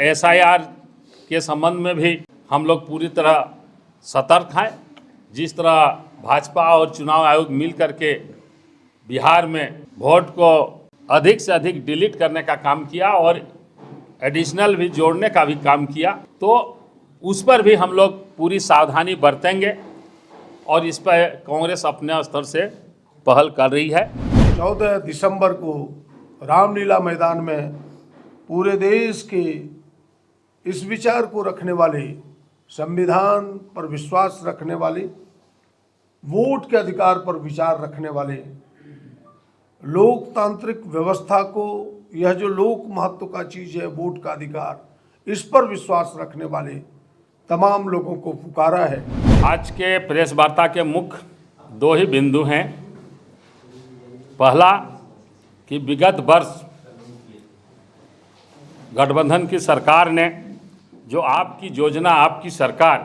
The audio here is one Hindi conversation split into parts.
एसआईआर के संबंध में भी हम लोग पूरी तरह सतर्क हैं। जिस तरह भाजपा और चुनाव आयोग मिल करके बिहार में वोट को अधिक से अधिक डिलीट करने का काम किया और एडिशनल भी जोड़ने का भी काम किया, तो उस पर भी हम लोग पूरी सावधानी बरतेंगे और इस पर कांग्रेस अपने स्तर से पहल कर रही है। 14 दिसंबर को रामलीला मैदान में पूरे देश के इस विचार को रखने वाले, संविधान पर विश्वास रखने वाले, वोट के अधिकार पर विचार रखने वाले, लोकतांत्रिक व्यवस्था को, यह जो लोक महत्व का चीज है वोट का अधिकार, इस पर विश्वास रखने वाले तमाम लोगों को पुकारा है। आज के प्रेस वार्ता के मुख्य दो ही बिंदु हैं। पहला कि विगत वर्ष गठबंधन की सरकार ने जो आपकी योजना, आपकी सरकार,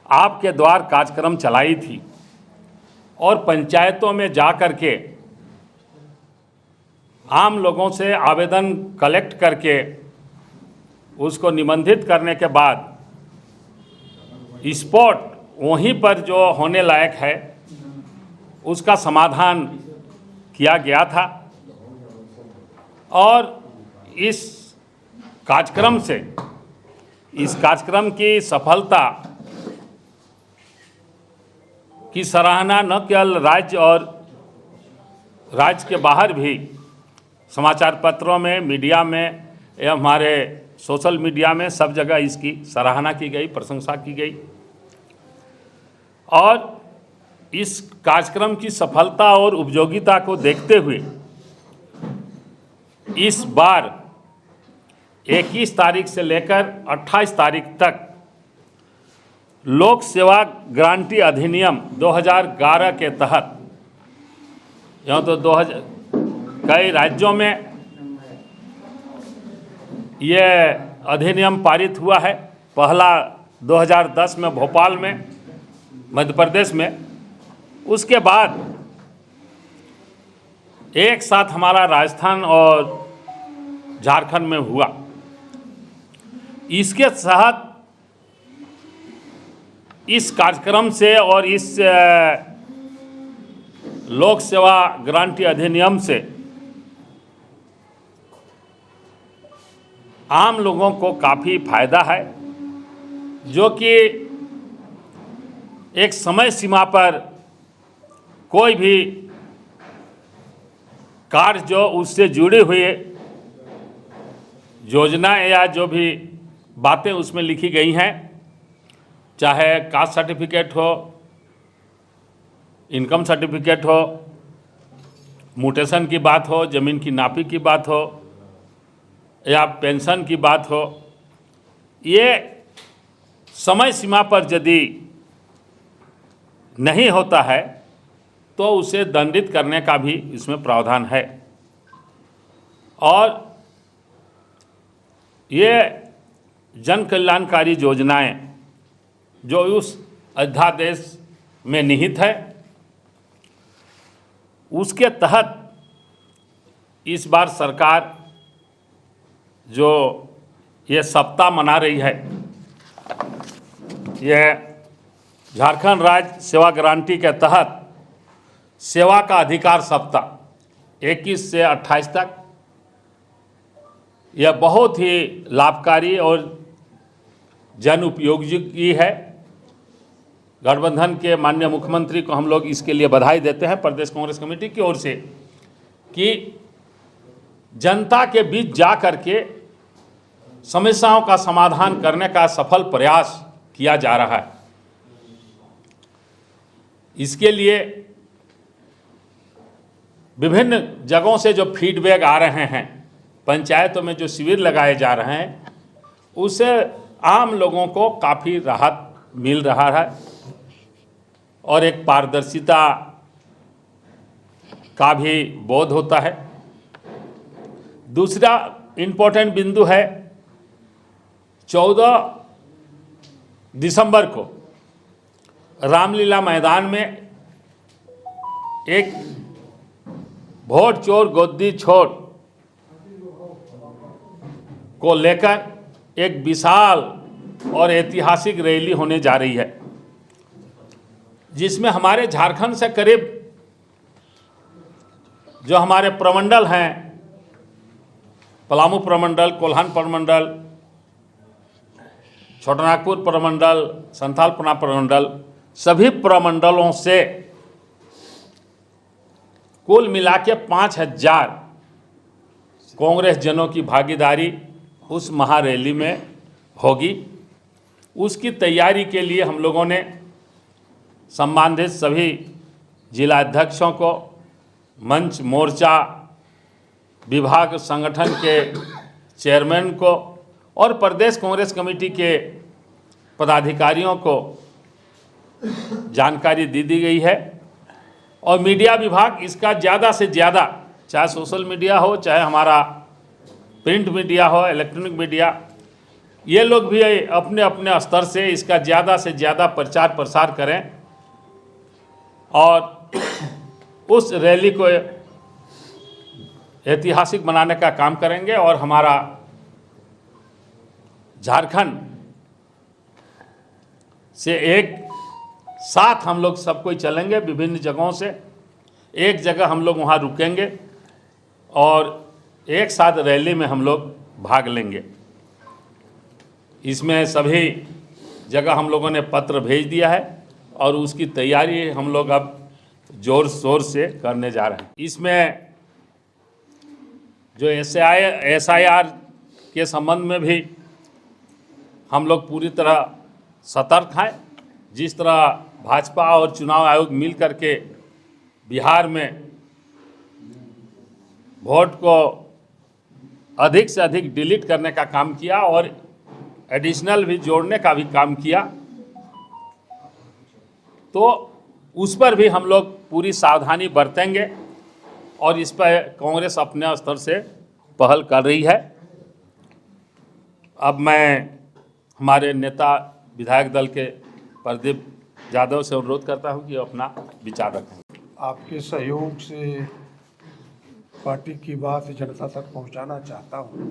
आपके द्वार कार्यक्रम चलाई थी और पंचायतों में जा कर के आम लोगों से आवेदन कलेक्ट करके उसको निबंधित करने के बाद स्पॉट वहीं पर जो होने लायक है उसका समाधान किया गया था और इस कार्यक्रम से, इस कार्यक्रम की सफलता की सराहना न केवल राज्य और राज्य के बाहर भी समाचार पत्रों में, मीडिया में एवं हमारे सोशल मीडिया में सब जगह इसकी सराहना की गई, प्रशंसा की गई। और इस कार्यक्रम की सफलता और उपयोगिता को देखते हुए इस बार 21 तारीख से लेकर 28 तारीख तक लोक सेवा गारंटी अधिनियम 2011 के तहत, यहाँ तो 2000 कई राज्यों में ये अधिनियम पारित हुआ है। पहला 2010 में भोपाल में, मध्य प्रदेश में, उसके बाद एक साथ हमारा राजस्थान और झारखंड में हुआ। इसके तहत इस कार्यक्रम से और इस लोक सेवा गारंटी अधिनियम से आम लोगों को काफ़ी फायदा है, जो कि एक समय सीमा पर कोई भी कार्य जो उससे जुड़े हुए योजनाएं या जो भी बातें उसमें लिखी गई हैं, चाहे कास्ट सर्टिफिकेट हो, इनकम सर्टिफिकेट हो, म्यूटेशन की बात हो, ज़मीन की नापी की बात हो या पेंशन की बात हो, ये समय सीमा पर यदि नहीं होता है तो उसे दंडित करने का भी इसमें प्रावधान है। और ये जन कल्याणकारी योजनाएं जो उस अध्यादेश में निहित है, उसके तहत इस बार सरकार जो ये सप्ताह मना रही है, यह झारखंड राज्य सेवा गारंटी के तहत सेवा का अधिकार सप्ताह 21 से 28 तक, यह बहुत ही लाभकारी और जन उपयोगी है। गठबंधन के माननीय मुख्यमंत्री को हम लोग इसके लिए बधाई देते हैं प्रदेश कांग्रेस कमेटी की ओर से कि जनता के बीच जा करके समस्याओं का समाधान करने का सफल प्रयास किया जा रहा है। इसके लिए विभिन्न जगहों से जो फीडबैक आ रहे हैं, पंचायतों में जो शिविर लगाए जा रहे हैं, उससे आम लोगों को काफ़ी राहत मिल रहा है और एक पारदर्शिता का भी बोध होता है। दूसरा इम्पोर्टेंट बिंदु है, 14 दिसंबर को रामलीला मैदान में एक वोट चोर गोदी छोड़ को लेकर एक विशाल और ऐतिहासिक रैली होने जा रही है, जिसमें हमारे झारखंड से करीब जो हमारे प्रमंडल हैं, पलामू प्रमंडल, कोल्हान प्रमंडल, छोटानागपुर प्रमंडल, संथालपना प्रमंडल, सभी प्रमंडलों से कुल मिला के 5,000 कांग्रेस जनों की भागीदारी उस महारैली में होगी। उसकी तैयारी के लिए हम लोगों ने संबंधित सभी जिला अध्यक्षों को, मंच मोर्चा विभाग संगठन के चेयरमैन को और प्रदेश कांग्रेस कमेटी के पदाधिकारियों को जानकारी दी गई है। और मीडिया विभाग इसका ज़्यादा से ज़्यादा, चाहे सोशल मीडिया हो, चाहे हमारा प्रिंट मीडिया हो, इलेक्ट्रॉनिक मीडिया, ये लोग भी अपने अपने स्तर से इसका ज़्यादा से ज़्यादा प्रचार प्रसार करें और उस रैली को ऐतिहासिक बनाने का काम करेंगे। और हमारा झारखंड से एक साथ हम लोग सब कोई चलेंगे, विभिन्न जगहों से एक जगह हम लोग वहाँ रुकेंगे और एक साथ रैली में हम लोग भाग लेंगे। इसमें सभी जगह हम लोगों ने पत्र भेज दिया है और उसकी तैयारी हम लोग अब जोर शोर से करने जा रहे हैं। इसमें जो SIR के संबंध में भी हम लोग पूरी तरह सतर्क हैं। जिस तरह भाजपा और चुनाव आयोग मिल करके बिहार में वोट को अधिक से अधिक डिलीट करने का काम किया और एडिशनल भी जोड़ने का भी काम किया, तो उस पर भी हम लोग पूरी सावधानी बरतेंगे और इस पर कांग्रेस अपने स्तर से पहल कर रही है। अब मैं हमारे नेता विधायक दल के प्रदीप यादव से अनुरोध करता हूं कि अपना विचार रखें। आपके सहयोग से पार्टी की बात जनता तक पहुंचाना चाहता हूं।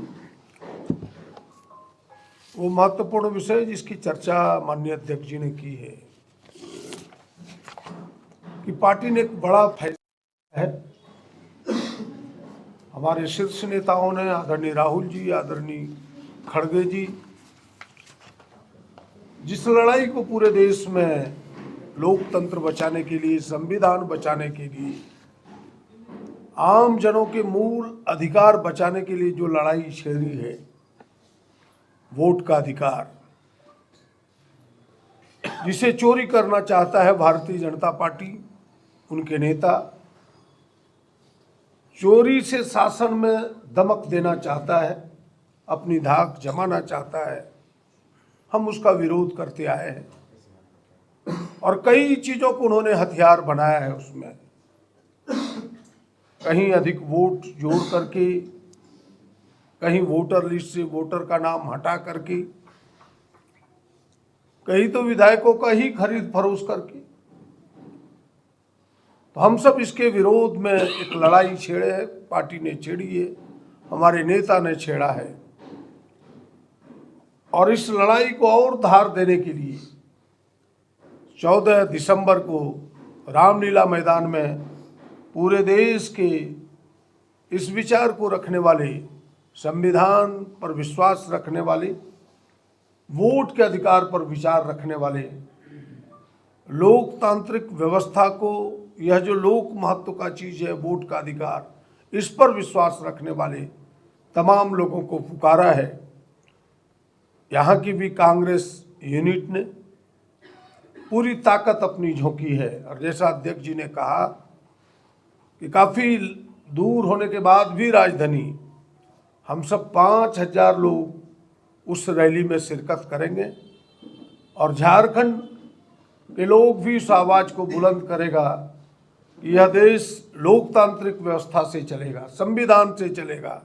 वो महत्वपूर्ण विषय जिसकी चर्चा माननीय अध्यक्ष जी ने की है कि पार्टी ने एक बड़ा फैसला है। हमारे शीर्ष नेताओं ने, आदरणीय राहुल जी, आदरणीय खड़गे जी, जिस लड़ाई को पूरे देश में लोकतंत्र बचाने के लिए, संविधान बचाने के लिए, आम जनों के मूल अधिकार बचाने के लिए जो लड़ाई छेड़ी है, वोट का अधिकार, जिसे चोरी करना चाहता है भारतीय जनता पार्टी, उनके नेता, चोरी से शासन में दमक देना चाहता है, अपनी धाक जमाना चाहता है। हम उसका विरोध करते आए हैं और कई चीजों को उन्होंने हथियार बनाया है। उसमें कहीं अधिक वोट जोड़ करके, कहीं वोटर लिस्ट से वोटर का नाम हटा करके, कहीं तो विधायकों का ही खरीद फरोश करके। तो हम सब इसके विरोध में एक लड़ाई छेड़े है, पार्टी ने छेड़ी है, हमारे नेता ने छेड़ा है। और इस लड़ाई को और धार देने के लिए 14 दिसंबर को रामलीला मैदान में पूरे देश के इस विचार को रखने वाले, संविधान पर विश्वास रखने वाले, वोट के अधिकार पर विचार रखने वाले, लोकतांत्रिक व्यवस्था को, यह जो लोक महत्व का चीज है वोट का अधिकार, इस पर विश्वास रखने वाले तमाम लोगों को पुकारा है। यहाँ की भी कांग्रेस यूनिट ने पूरी ताकत अपनी झोंकी है। और जैसा अध्यक्ष जी ने कहा कि काफ़ी दूर होने के बाद भी राजधानी, हम सब 5,000 लोग उस रैली में शिरकत करेंगे और झारखंड के लोग भी इस आवाज़ को बुलंद करेगा कि यह देश लोकतांत्रिक व्यवस्था से चलेगा, संविधान से चलेगा।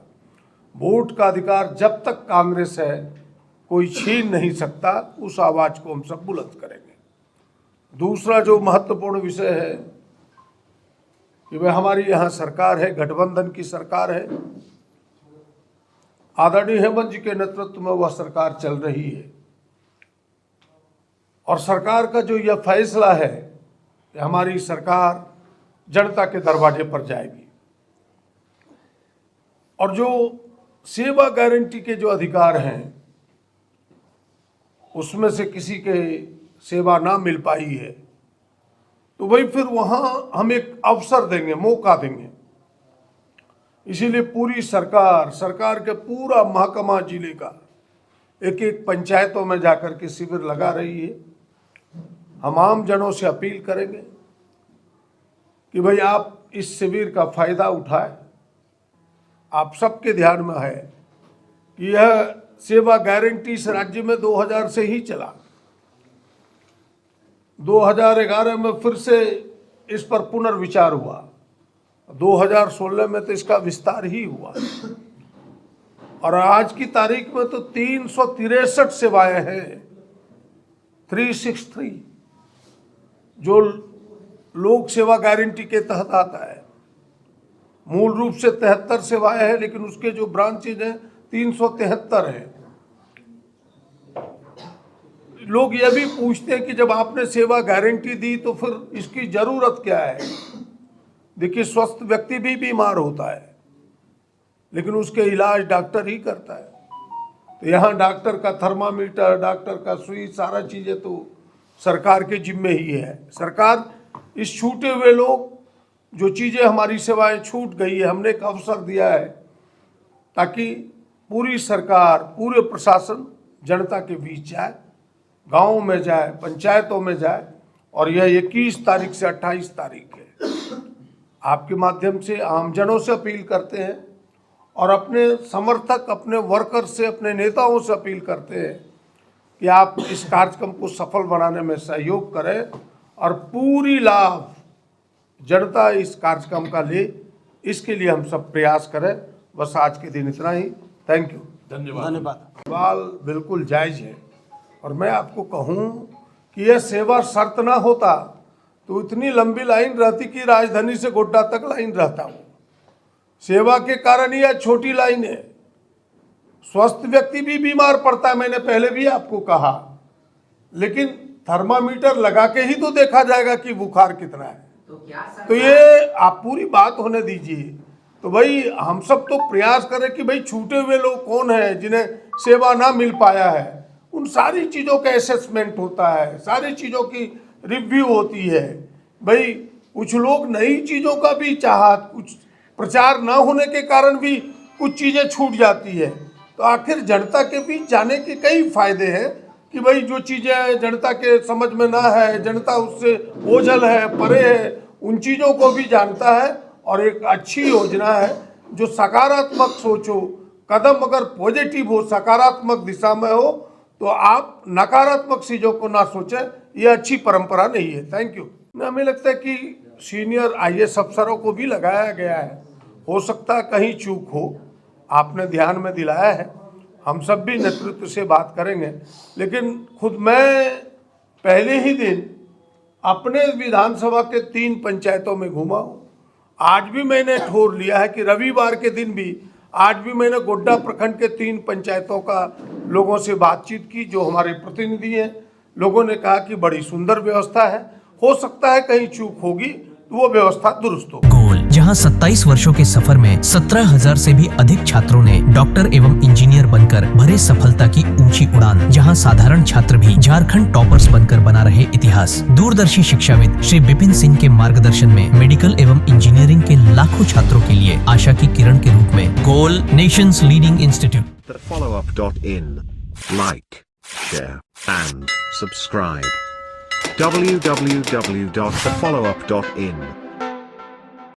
वोट का अधिकार जब तक कांग्रेस है कोई छीन नहीं सकता। उस आवाज़ को हम सब बुलंद करेंगे। दूसरा जो महत्वपूर्ण विषय है कि वह हमारी यहाँ सरकार है, गठबंधन की सरकार है। आदरणीय हेमंत जी के नेतृत्व में वह सरकार चल रही है। और सरकार का जो यह फैसला है कि हमारी सरकार जनता के दरवाजे पर जाएगी और जो सेवा गारंटी के जो अधिकार हैं उसमें से किसी के सेवा ना मिल पाई है तो वही फिर वहां हम एक अवसर देंगे, मौका देंगे। इसीलिए पूरी सरकार के पूरा महकमा जिले का एक एक पंचायतों में जाकर के शिविर लगा रही है। हम आम जनों से अपील करेंगे कि भाई आप इस शिविर का फायदा उठाएं। आप सबके ध्यान में है कि यह सेवा गारंटी इस राज्य में 2000 से ही चला। 2011 में फिर से इस पर पुनर्विचार हुआ, 2016 में तो इसका विस्तार ही हुआ और आज की तारीख में तो 363 सेवाएं हैं, 363 जो लोक सेवा गारंटी के तहत आता है। मूल रूप से 73 सेवाएं हैं लेकिन उसके जो ब्रांचेज हैं 373 है। लोग यह भी पूछते हैं कि जब आपने सेवा गारंटी दी तो फिर इसकी जरूरत क्या है। देखिए, स्वस्थ व्यक्ति भी बीमार होता है लेकिन उसके इलाज डॉक्टर ही करता है। तो यहाँ डॉक्टर का थर्मामीटर, डॉक्टर का सुई, सारा चीजें तो सरकार के जिम्मे ही है। सरकार इस छूटे हुए लोग जो चीजें हमारी सेवाएं छूट गई है, हमने एक अवसर दिया है ताकि पूरी सरकार, पूरे प्रशासन जनता के बीच जाए, गाँव में जाए, पंचायतों में जाए। और यह 21 तारीख से 28 तारीख है। आपके माध्यम से आमजनों से अपील करते हैं और अपने समर्थक, अपने वर्कर से, अपने नेताओं से अपील करते हैं कि आप इस कार्यक्रम को सफल बनाने में सहयोग करें और पूरी लाभ जनता इस कार्यक्रम का ले, इसके लिए हम सब प्रयास करें। बस आज के दिन इतना ही। थैंक यू, धन्यवाद। सवाल बिल्कुल जायज है और मैं आपको कहूं कि यह सेवा शर्त ना होता तो इतनी लंबी लाइन रहती कि राजधानी से गोड्डा तक लाइन रहता हो। सेवा के कारण यह छोटी लाइन है। स्वस्थ व्यक्ति भी बीमार पड़ता है, मैंने पहले भी आपको कहा, लेकिन थर्मामीटर लगा के ही तो देखा जाएगा कि बुखार कितना है। तो ये आप पूरी बात होने दीजिए। तो भाई हम सब तो प्रयास करें कि भाई छूटे हुए लोग कौन हैं जिन्हें सेवा ना मिल पाया है, उन सारी चीज़ों का असेसमेंट होता है, सारी चीज़ों की रिव्यू होती है। भाई कुछ लोग नई चीज़ों का भी चाहत, कुछ प्रचार ना होने के कारण भी कुछ चीज़ें छूट जाती है। तो आखिर जनता के बीच जाने के कई फायदे हैं कि भाई जो चीज़ें जनता के समझ में ना है, जनता उससे ओझल है, परे है, उन चीज़ों को भी जानता है। और एक अच्छी योजना है जो सकारात्मक सोचो, कदम अगर पॉजिटिव हो, सकारात्मक दिशा में हो, तो आप नकारात्मक चीज़ों को ना सोचें। ये अच्छी परंपरा नहीं है। Thank you. हमें लगता है कि सीनियर IAS अफसरों को भी लगाया गया है। हो सकता है कहीं चूक हो, आपने ध्यान में दिलाया है, हम सब भी नेतृत्व से बात करेंगे। लेकिन खुद मैं पहले ही दिन अपने विधानसभा के 3 पंचायतों में घूमा हूँ। आज भी मैंने ठोर लिया है कि रविवार के दिन भी आज भी मैंने गोड्डा प्रखंड के 3 पंचायतों का लोगों से बातचीत की, जो हमारे प्रतिनिधि हैं। लोगों ने कहा कि बड़ी सुंदर व्यवस्था है, हो सकता है कहीं चूक होगी तो वो व्यवस्था दुरुस्त हो। गोल, जहां 27 वर्षों के सफर में 17,000 से भी अधिक छात्रों ने डॉक्टर एवं इंजीनियर बनकर भरे सफलता की ऊंची उड़ान, जहां साधारण छात्र भी झारखंड टॉपर्स बनकर बना रहे इतिहास। दूरदर्शी शिक्षाविद श्री विपिन सिंह के मार्गदर्शन में मेडिकल एवं इंजीनियरिंग के लाखों छात्रों के लिए आशा की किरण के रूप में गोल, nation's leading institute. thefollowup.in. Like, share and subscribe. www.thefollowup.in